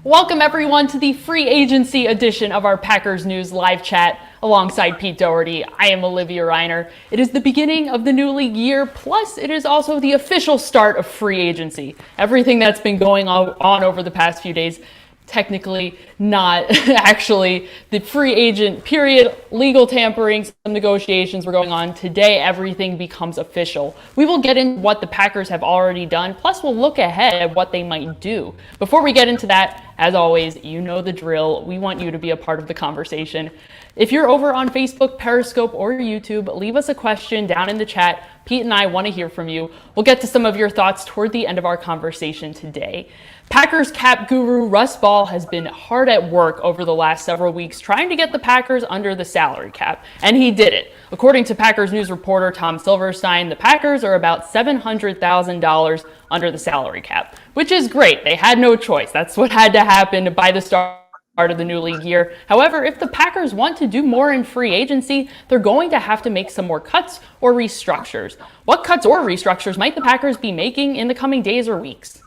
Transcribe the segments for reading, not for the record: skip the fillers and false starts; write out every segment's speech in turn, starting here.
Welcome everyone to the free agency edition of our Packers News live chat alongside Pete Dougherty. I am Olivia Reiner. It is the beginning of the new league year, plus it is also the official start of free agency. Everything that's been going on over the past few days, technically not actually the free agent period, legal tampering, some negotiations were going on. Today, everything becomes official. We will get into what the Packers have already done, plus we'll look ahead at what they might do. Before we get into that, as always, you know the drill. We want you to be a part of the conversation. If you're over on Facebook, Periscope, or YouTube, leave us a question down in the chat. Pete and I want to hear from you. We'll get to some of your thoughts toward the end of our conversation today. Packers cap guru Russ Ball has been hard at work over the last several weeks trying to get the Packers under the salary cap, and he did it. According to Packers News reporter Tom Silverstein, the Packers are about $700,000 under the salary cap, which is great. They had no choice. That's what had to happen by the start of the new league year. However, if the Packers want to do more in free agency, they're going to have to make some more cuts or restructures. What cuts or restructures might the Packers be making in the coming days or weeks?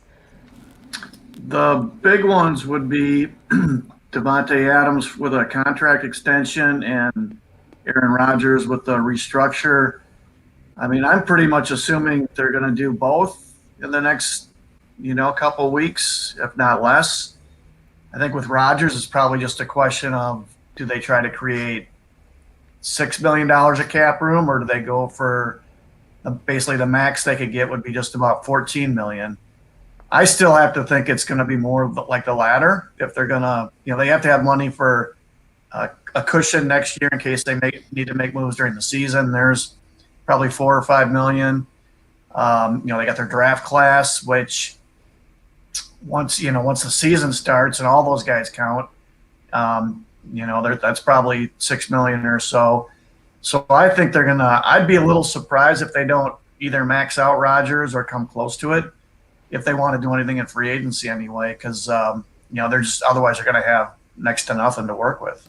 The big ones would be Davante Adams with a contract extension and Aaron Rodgers with the restructure. I mean, I'm pretty much assuming they're going to do both in the next, couple weeks, if not less. I think with Rodgers, it's probably just a question of, do they try to create $6 million of cap room, or do they go for basically the max they could get would be just about $14 million. I still have to think it's going to be more like the latter. If they're going to, they have to have money for a cushion next year in case they need to make moves during the season. There's probably $4 or $5 million. They got their draft class, which once the season starts and all those guys count, that's probably $6 million or so. So I think they're gonna. I'd be a little surprised if they don't either max out Rodgers or come close to it, if they want to do anything in free agency anyway, because they're just otherwise they're going to have next to nothing to work with.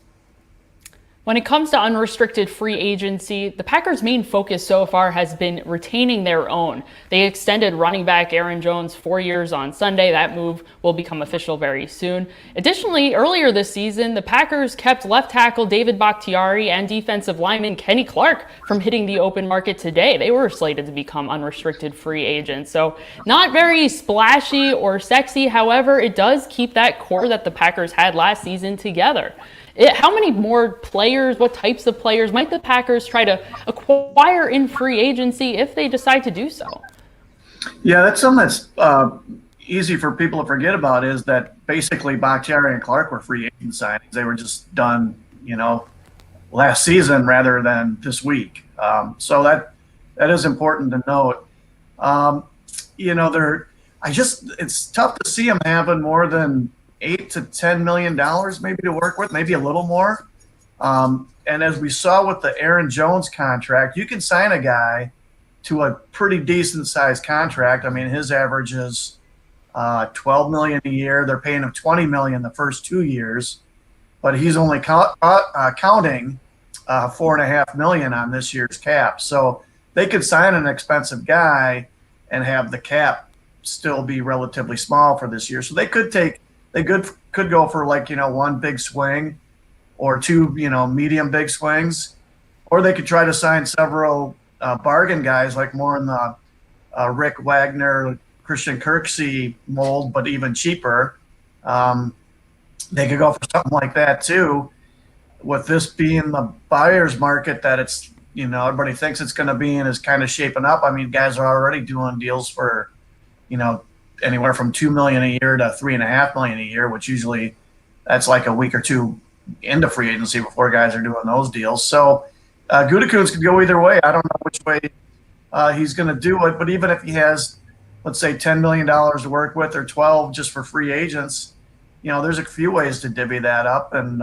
When it comes to unrestricted free agency, the Packers' main focus so far has been retaining their own. They extended running back Aaron Jones 4 years on Sunday. That move will become official very soon. Additionally, earlier this season, the Packers kept left tackle David Bakhtiari and defensive lineman Kenny Clark from hitting the open market today. They were slated to become unrestricted free agents. So not very splashy or sexy. However, it does keep that core that the Packers had last season together. How many more players, what types of players might the Packers try to acquire in free agency if they decide to do so? Yeah, that's something that's easy for people to forget about, is that basically Bakhtiari and Clark were free agent signings. They were just done, last season rather than this week. So that is important to note. It's tough to see them having more than $8 to $10 million maybe to work with, maybe a little more. And as we saw with the Aaron Jones contract, you can sign a guy to a pretty decent sized contract. I mean, his average is $12 million a year. They're paying him $20 million the first 2 years, but he's only counting $4.5 million on this year's cap. So they could sign an expensive guy and have the cap still be relatively small for this year. So they could go for one big swing or two, medium big swings, or they could try to sign several bargain guys, like more in the Rick Wagner, Christian Kirksey mold, but even cheaper. They could go for something like that too. With this being the buyer's market that it's, everybody thinks it's going to be and is kind of shaping up. I mean, guys are already doing deals for, anywhere from $2 million a year to $3.5 million a year, which usually that's like a week or two into free agency before guys are doing those deals. So Gutekunst could go either way. I don't know which way he's going to do it, but even if he has, let's say, $10 million to work with, or 12 just for free agents, there's a few ways to divvy that up, and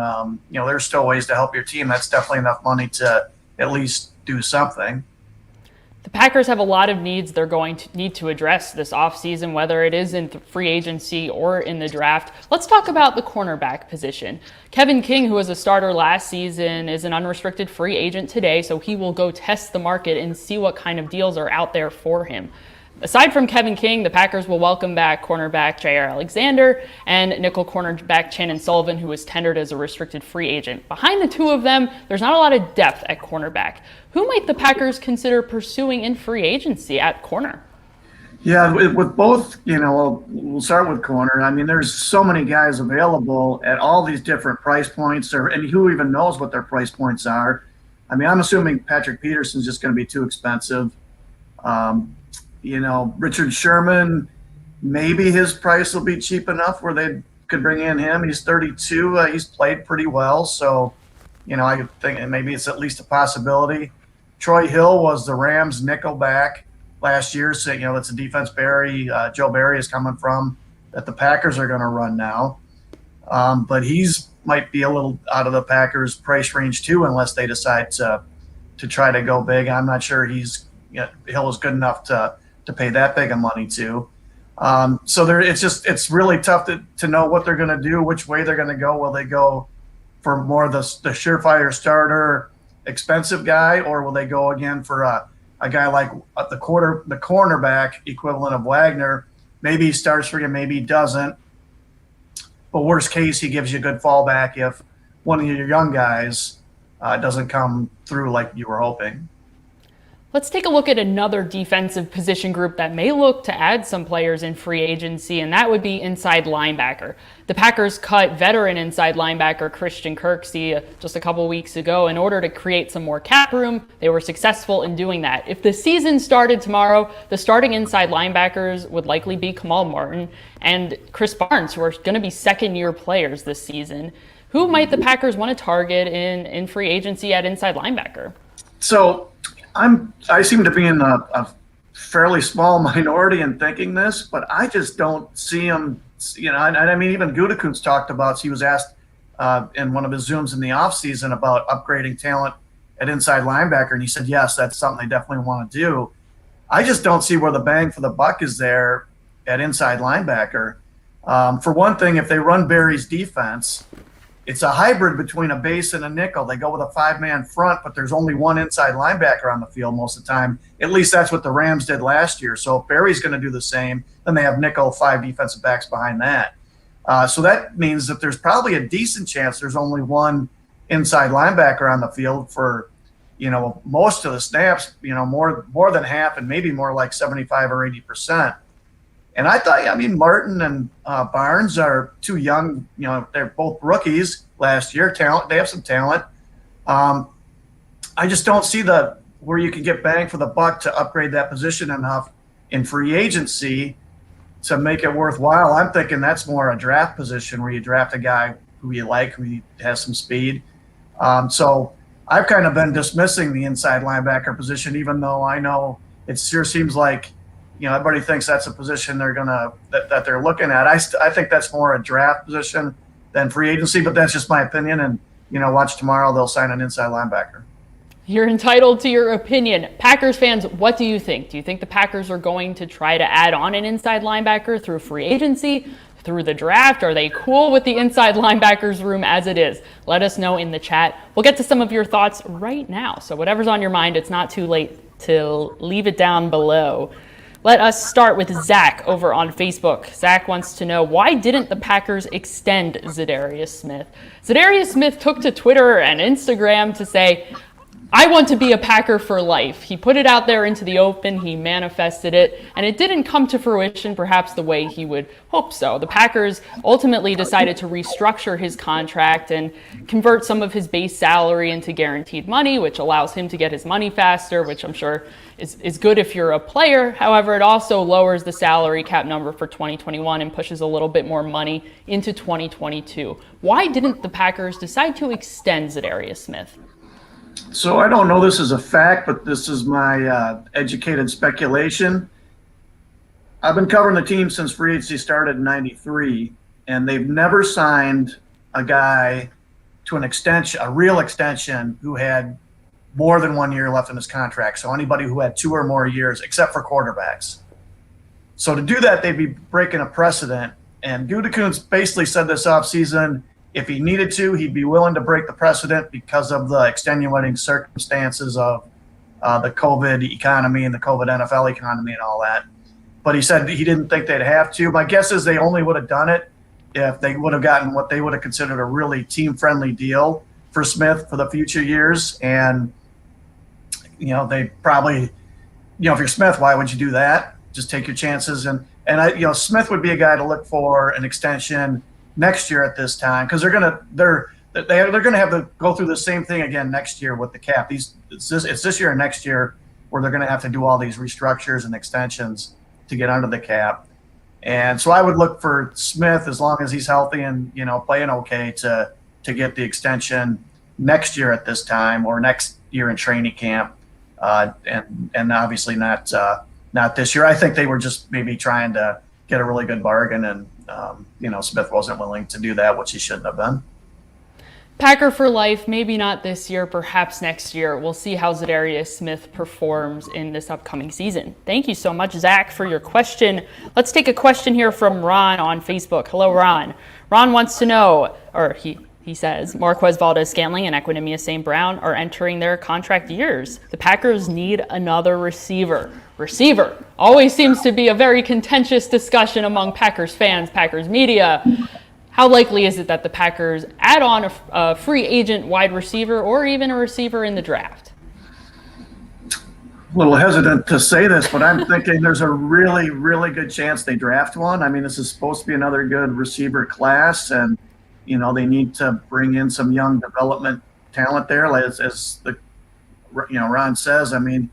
there's still ways to help your team. That's definitely enough money to at least do something. The Packers have a lot of needs they're going to need to address this offseason, whether it is in free agency or in the draft. Let's talk about the cornerback position. Kevin King, who was a starter last season, is an unrestricted free agent today, so he will go test the market and see what kind of deals are out there for him. Aside from Kevin King, the Packers will welcome back cornerback Jair Alexander and nickel cornerback Chandon Sullivan, who was tendered as a restricted free agent. Behind the two of them, there's not a lot of depth at cornerback. Who might the Packers consider pursuing in free agency at corner? Yeah, with both, we'll start with corner. I mean, there's so many guys available at all these different price points, and who even knows what their price points are. I mean, I'm assuming Patrick Peterson's just going to be too expensive. Richard Sherman, maybe his price will be cheap enough where they could bring in him. He's 32. He's played pretty well. So, I think maybe it's at least a possibility. Troy Hill was the Rams nickel back last year. So, it's a defense Joe Barry is coming from that the Packers are going to run now. But he's might be a little out of the Packers price range too, unless they decide to try to go big. I'm not sure Hill is good enough to pay that big of money to. So it's really tough to know what they're going to do, which way they're going to go. Will they go for more the surefire starter, expensive guy, or will they go again for a guy like the cornerback equivalent of Wagner? Maybe he starts for you, maybe he doesn't. But worst case, he gives you a good fallback if one of your young guys doesn't come through like you were hoping. Let's take a look at another defensive position group that may look to add some players in free agency, and that would be inside linebacker. The Packers cut veteran inside linebacker Christian Kirksey just a couple weeks ago in order to create some more cap room. They were successful in doing that. If the season started tomorrow, the starting inside linebackers would likely be Kamal Martin and Chris Barnes, who are going to be second-year players this season. Who might the Packers want to target in free agency at inside linebacker? So I seem to be in a fairly small minority in thinking this, but I just don't see him. I mean, even Gutekunst talked about. He was asked in one of his Zooms in the offseason about upgrading talent at inside linebacker, and he said yes, that's something they definitely want to do. I just don't see where the bang for the buck is there at inside linebacker. For one thing, if they run Barry's defense, it's a hybrid between a base and a nickel. They go with a five-man front, but there's only one inside linebacker on the field most of the time. At least that's what the Rams did last year. So if Barry's going to do the same, then they have nickel, 5 defensive backs behind that. So that means that there's probably a decent chance there's only one inside linebacker on the field for, most of the snaps, more than half and maybe more like 75 or 80%. And I thought, Martin and Barnes are too young. They're both rookies last year. Talent, they have some talent. I just don't see where you can get bang for the buck to upgrade that position enough in free agency to make it worthwhile. I'm thinking that's more a draft position where you draft a guy who you like, who has some speed. So I've kind of been dismissing the inside linebacker position, even though I know it sure seems like everybody thinks that's a position that they're looking at. I think that's more a draft position than free agency, but that's just my opinion. And, watch tomorrow, they'll sign an inside linebacker. You're entitled to your opinion. Packers fans, what do you think? Do you think the Packers are going to try to add on an inside linebacker through free agency, through the draft? Are they cool with the inside linebackers room as it is? Let us know in the chat. We'll get to some of your thoughts right now. So whatever's on your mind, it's not too late to leave it down below. Let us start with Zach over on Facebook. Zach wants to know, why didn't the Packers extend Zadarius Smith? Zadarius Smith took to Twitter and Instagram to say, I want to be a Packer for life. He put it out there into the open, he manifested it, and it didn't come to fruition perhaps the way he would hope so. The Packers ultimately decided to restructure his contract and convert some of his base salary into guaranteed money, which allows him to get his money faster, which I'm sure is good if you're a player. However, it also lowers the salary cap number for 2021 and pushes a little bit more money into 2022. Why didn't the Packers decide to extend Zadarius Smith? So I don't know this is a fact, but this is my educated speculation. I've been covering the team since free agency started in '93, and they've never signed a guy to an extension, a real extension, who had more than 1 year left in his contract. So anybody who had 2 or more years, except for quarterbacks. So to do that, they'd be breaking a precedent. And Gutekunst basically said this offseason, if he needed to, he'd be willing to break the precedent because of the extenuating circumstances of the COVID economy and the COVID NFL economy and all that. but he said he didn't think they'd have to. My guess is they only would have done it if they would have gotten what they would have considered a really team-friendly deal for Smith for the future years. And, they probably, if you're Smith, why would you do that? Just take your chances. And Smith would be a guy to look for an extension next year at this time, because they're gonna have to go through the same thing again next year with the cap. It's this year and next year where they're going to have to do all these restructures and extensions to get under the cap. And so I would look for Smith, as long as he's healthy and playing okay, to get the extension next year at this time, or next year in training camp, and obviously not this year. I think they were just maybe trying to get a really good bargain, and Smith wasn't willing to do that, which he shouldn't have been. Packer for life, maybe not this year, perhaps next year. We'll see how Zadarius Smith performs in this upcoming season. Thank you so much, Zach, for your question. Let's take a question here from Ron on Facebook. Hello, Ron. Ron wants to know, or he says, Marquez Valdez-Scantling and Equinemius St. Brown are entering their contract years. The Packers need another receiver. Receiver always seems to be a very contentious discussion among Packers fans, Packers media. How likely is it that the Packers add on a free agent wide receiver, or even a receiver in the draft? A little hesitant to say this, but I'm thinking there's a really, really good chance they draft one. I mean, this is supposed to be another good receiver class, and they need to bring in some young development talent there, as Ron says. I mean,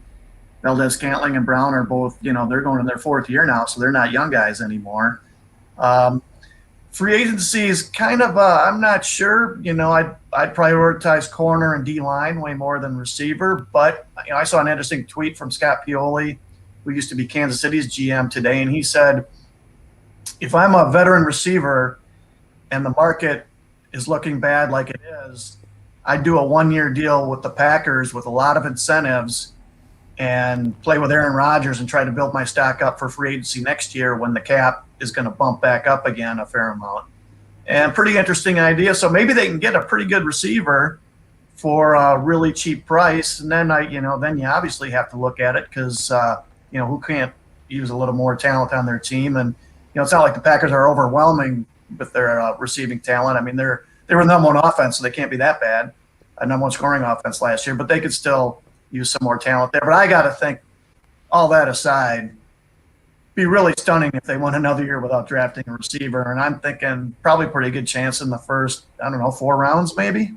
Valdez-Scantling and Brown are both, they're going in their fourth year now, so they're not young guys anymore. Free agency is kind of, I'm not sure. I'd prioritize corner and D-line way more than receiver. But I saw an interesting tweet from Scott Pioli, who used to be Kansas City's GM today, and he said, if I'm a veteran receiver and the market is looking bad like it is, I'd do a one-year deal with the Packers with a lot of incentives and play with Aaron Rodgers and try to build my stock up for free agency next year when the cap is going to bump back up again a fair amount. And pretty interesting idea. So maybe they can get a pretty good receiver for a really cheap price. And then then you obviously have to look at it, because who can't use a little more talent on their team? And it's not like the Packers are overwhelming with their receiving talent. I mean, they were number one offense, so they can't be that bad. A number one scoring offense last year, but they could still use some more talent there. But I got to think, all that aside, be really stunning if they went another year without drafting a receiver. And I'm thinking probably pretty good chance in the first, 4 rounds maybe.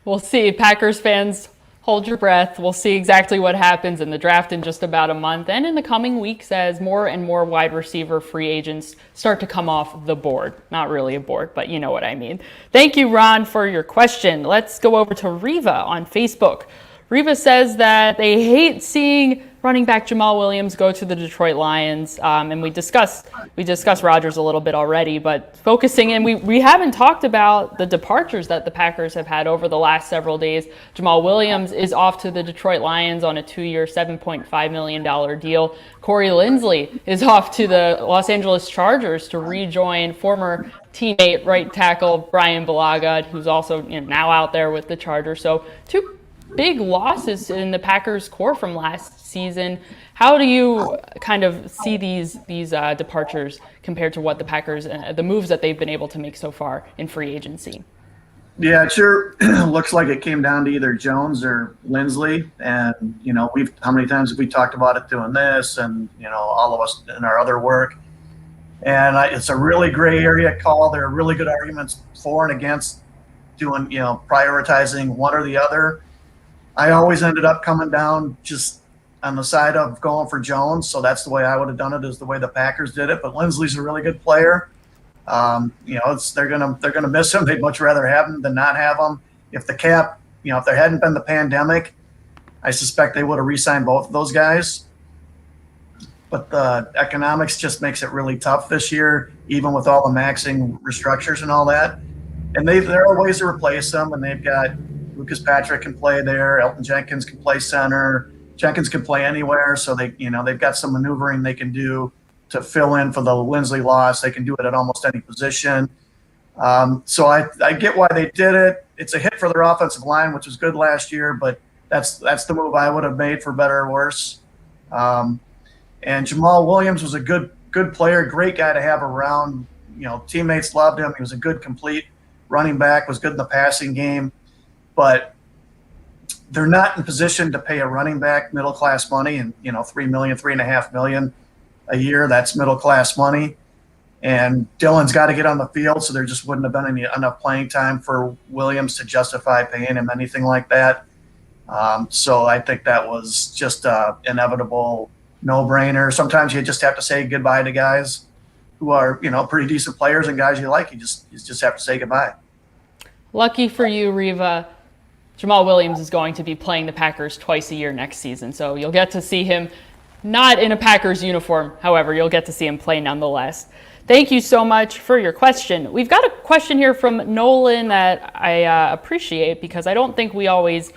We'll see. Packers fans, hold your breath. We'll see exactly what happens in the draft in just about a month and in the coming weeks as more and more wide receiver free agents start to come off the board. Not really a board, but you know what I mean. Thank you, Ron, for your question. Let's go over to Riva on Facebook. Riva says that they hate seeing running back Jamal Williams go to the Detroit Lions. And we discussed Rodgers a little bit already, but focusing in, we haven't talked about the departures that the Packers have had over the last several days. Jamal Williams is off to the Detroit Lions on a 2-year, $7.5 million deal. Corey Linsley is off to the Los Angeles Chargers to rejoin former teammate right tackle Brian Bulaga, who's also now out there with the Chargers. So two big losses in the Packers core from last season. How do you kind of see these departures compared to what the Packers, the moves that they've been able to make so far in free agency? Yeah, it sure looks like it came down to either Jones or Linsley. And, how many times have we talked about it doing this, and, all of us in our other work. And it's a really gray area call. There are really good arguments for and against doing, prioritizing one or the other. I always ended up coming down just on the side of going for Jones, so that's the way I would have done it, is the way the Packers did it. But Linsley's a really good player. They're gonna miss him. They'd much rather have him than not have him. If the cap, if there hadn't been the pandemic, I suspect they would have re-signed both of those guys. But the economics just makes it really tough this year, even with all the maxing restructures and all that. And there are ways to replace them, and they've got Lucas Patrick can play there. Elton Jenkins can play center. Jenkins can play anywhere. So they've got some maneuvering they can do to fill in for the Linsley loss. They can do it at almost any position. So I get why they did it. It's a hit for their offensive line, which was good last year, but that's the move I would have made for better or worse. And Jamal Williams was a good player, great guy to have around. Teammates loved him. He was a good, complete running back, was good in the passing game. But they're not in position to pay a running back middle-class money, and $3 million, $3.5 million a year. That's middle-class money. And Dylan's got to get on the field, so there just wouldn't have been enough playing time for Williams to justify paying him anything like that. So I think that was just an inevitable no-brainer. Sometimes you just have to say goodbye to guys who are, pretty decent players, and guys you like. You just have to say goodbye. Lucky for you, Riva, Jamal Williams is going to be playing the Packers twice a year next season, so you'll get to see him not in a Packers uniform. However, you'll get to see him play nonetheless. Thank you so much for your question. We've got a question here from Nolan that I appreciate, because I don't think we always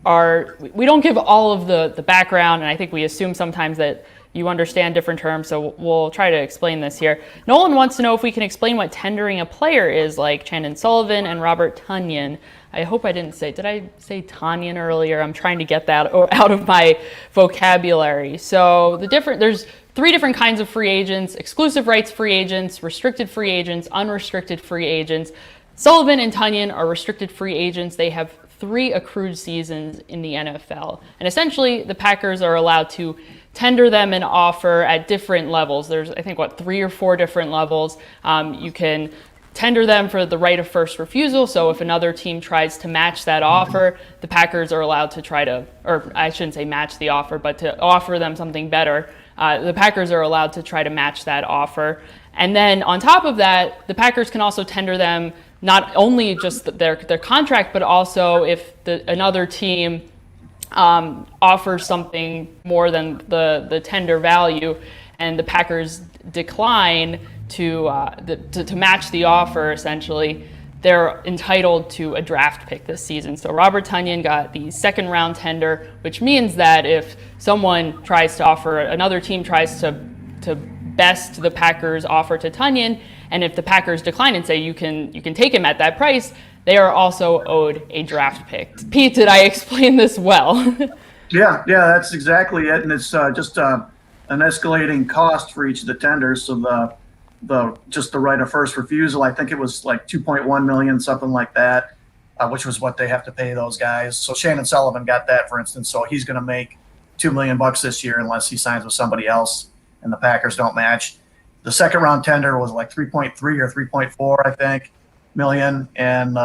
we don't give all of the background, and I think we assume sometimes that you understand different terms, so we'll try to explain this here. Nolan wants to know if we can explain what tendering a player is, like Chandon Sullivan and Robert Tonyan. I hope I didn't say, did I say Tonyan earlier? I'm trying to get that out of my vocabulary. So there's 3 different kinds of free agents: exclusive rights free agents, restricted free agents, unrestricted free agents. Sullivan and Tonyan are restricted free agents. They have 3 accrued seasons in the NFL. And essentially, the Packers are allowed to tender them an offer at different levels. There's, I think, 3 or 4 different levels. You can tender them for the right of first refusal. So if another team tries to match that offer, the Packers are allowed to try to, or I shouldn't say match the offer, but to offer them something better. The Packers are allowed to try to match that offer. And then on top of that, the Packers can also tender them not only just their contract, but also if another team offers something more than the tender value, and the Packers decline to match the offer, essentially, they're entitled to a draft pick this season. So Robert Tonyan got the 2nd round tender, which means that if someone tries to offer, another team tries to best the Packers' offer to Tonyan, and if the Packers decline and say you can take him at that price, they are also owed a draft pick. Pete, did I explain this well? Yeah, that's exactly it, and it's just an escalating cost for each of the tenders. So the right of first refusal, I think it was like $2.1 million, something like that, which was what they have to pay those guys. So Chandon Sullivan got that, for instance. So he's going to make $2 million this year unless he signs with somebody else and the Packers don't match. The 2nd round tender was like 3.3 or 3.4, I think, million, and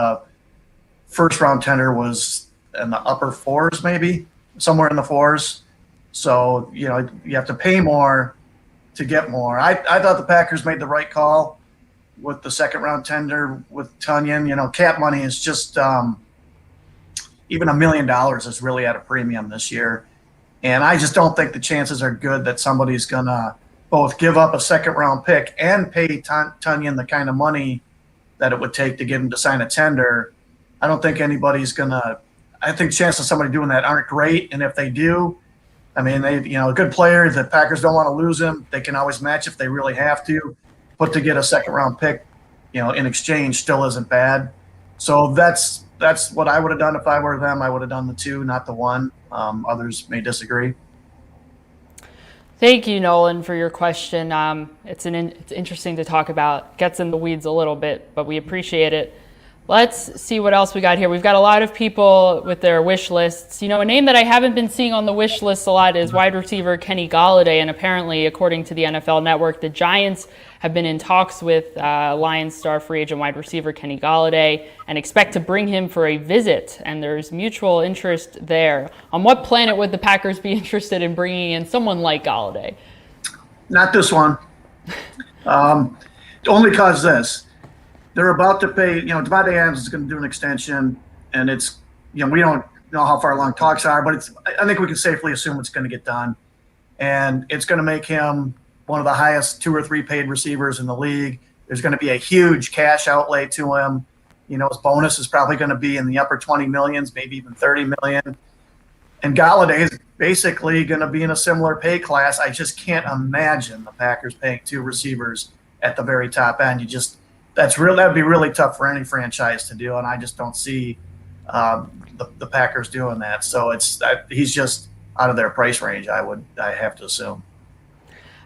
first round tender was in the upper 4s, maybe somewhere in the 4s. So you have to pay more to get more. I thought the Packers made the right call with the 2nd round tender with Tonyan. Cap money is just even $1 million is really at a premium this year. And I just don't think the chances are good that somebody's going to both give up a 2nd round pick and pay Tonyan the kind of money that it would take to get him to sign a tender. I don't think anybody's going to – I think chances of somebody doing that aren't great. And if they do, I mean, a good player, the Packers don't want to lose him. They can always match if they really have to. But to get a 2nd round pick, in exchange still isn't bad. So that's what I would have done if I were them. I would have done the 2, not the 1. Others may disagree. Thank you, Nolan, for your question. It's interesting to talk about. Gets in the weeds a little bit, but we appreciate it. Let's see what else we got here. We've got a lot of people with their wish lists. A name that I haven't been seeing on the wish list a lot is wide receiver Kenny Goliday, and apparently, according to the NFL Network, the Giants have been in talks with Lions star free agent wide receiver Kenny Goliday and expect to bring him for a visit, and there's mutual interest there. On what planet would the Packers be interested in bringing in someone like Goliday? Not this one. Only because this. They're about to pay, Devontae Adams is going to do an extension, and it's, we don't know how far along talks are, but I think we can safely assume it's going to get done. And it's going to make him one of the highest 2 or 3 paid receivers in the league. There's going to be a huge cash outlay to him. His bonus is probably going to be in the upper 20 millions, maybe even 30 million. And Goliday is basically going to be in a similar pay class. I just can't imagine the Packers paying 2 receivers at the very top end. That'd be really tough for any franchise to do, and I just don't see the Packers doing that. So he's just out of their price range, I have to assume.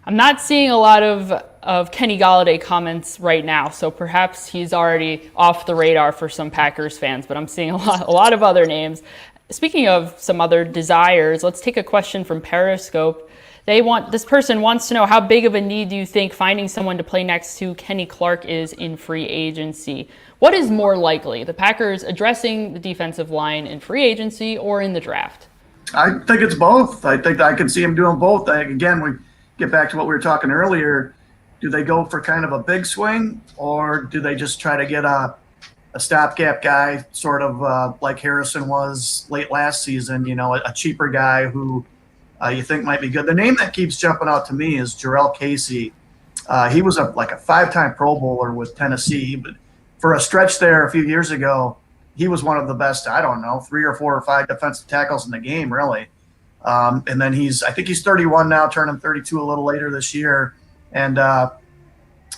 I'm not seeing a lot of Kenny Goliday comments right now, so perhaps he's already off the radar for some Packers fans, but I'm seeing a lot of other names. Speaking of some other desires, let's take a question from Periscope. This person wants to know, how big of a need do you think finding someone to play next to Kenny Clark is in free agency? What is more likely, the Packers addressing the defensive line in free agency or in the draft? I think it's both. I think I can see him doing both. Again, we get back to what we were talking earlier. Do they go for kind of a big swing, or do they just try to get a stopgap guy, sort of like Harrison was late last season, a cheaper guy who you think might be good? The name that keeps jumping out to me is Jerrell Casey. He was like a 5-time Pro Bowler with Tennessee, but for a stretch there a few years ago, he was one of the best, 3 or 4 or 5 defensive tackles in the game, really. And then I think he's 31 now, turning 32 a little later this year. And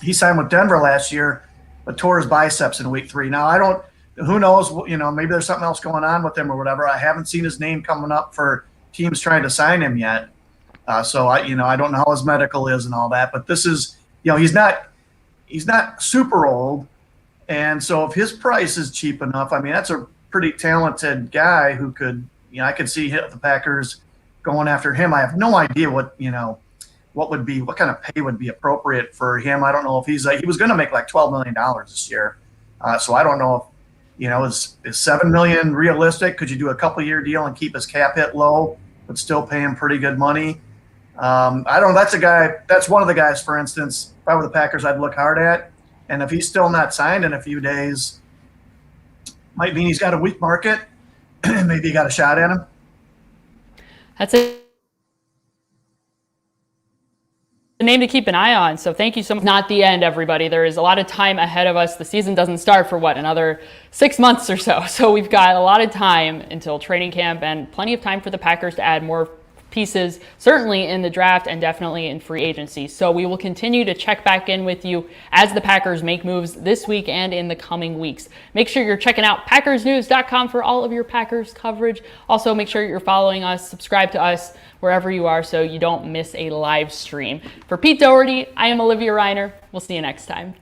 he signed with Denver last year, but tore his biceps in week 3. Now, who knows, maybe there's something else going on with him or whatever. I haven't seen his name coming up for teams trying to sign him yet. So I don't know how his medical is and all that, but this is, he's not super old. And so if his price is cheap enough, that's a pretty talented guy who could, I could see the Packers going after him. I have no idea what kind of pay would be appropriate for him. I don't know if he was going to make like $12 million this year. So I don't know if, is $7 million realistic? Could you do a couple-year deal and keep his cap hit low, but still pay him pretty good money? I don't know. That's one of the guys, for instance, if I were the Packers, I'd look hard at. And if he's still not signed in a few days, might mean he's got a weak market. Maybe you got a shot at him. That's a name to keep an eye on. So thank you so much. Not the end, everybody. There is a lot of time ahead of us. The season doesn't start for another 6 months or so. So we've got a lot of time until training camp and plenty of time for the Packers to add more pieces, certainly in the draft and definitely in free agency. So we will continue to check back in with you as the Packers make moves this week and in the coming weeks. Make sure you're checking out PackersNews.com for all of your Packers coverage. Also, make sure you're following us, subscribe to us wherever you are so you don't miss a live stream. For Pete Dougherty, I am Olivia Reiner. We'll see you next time.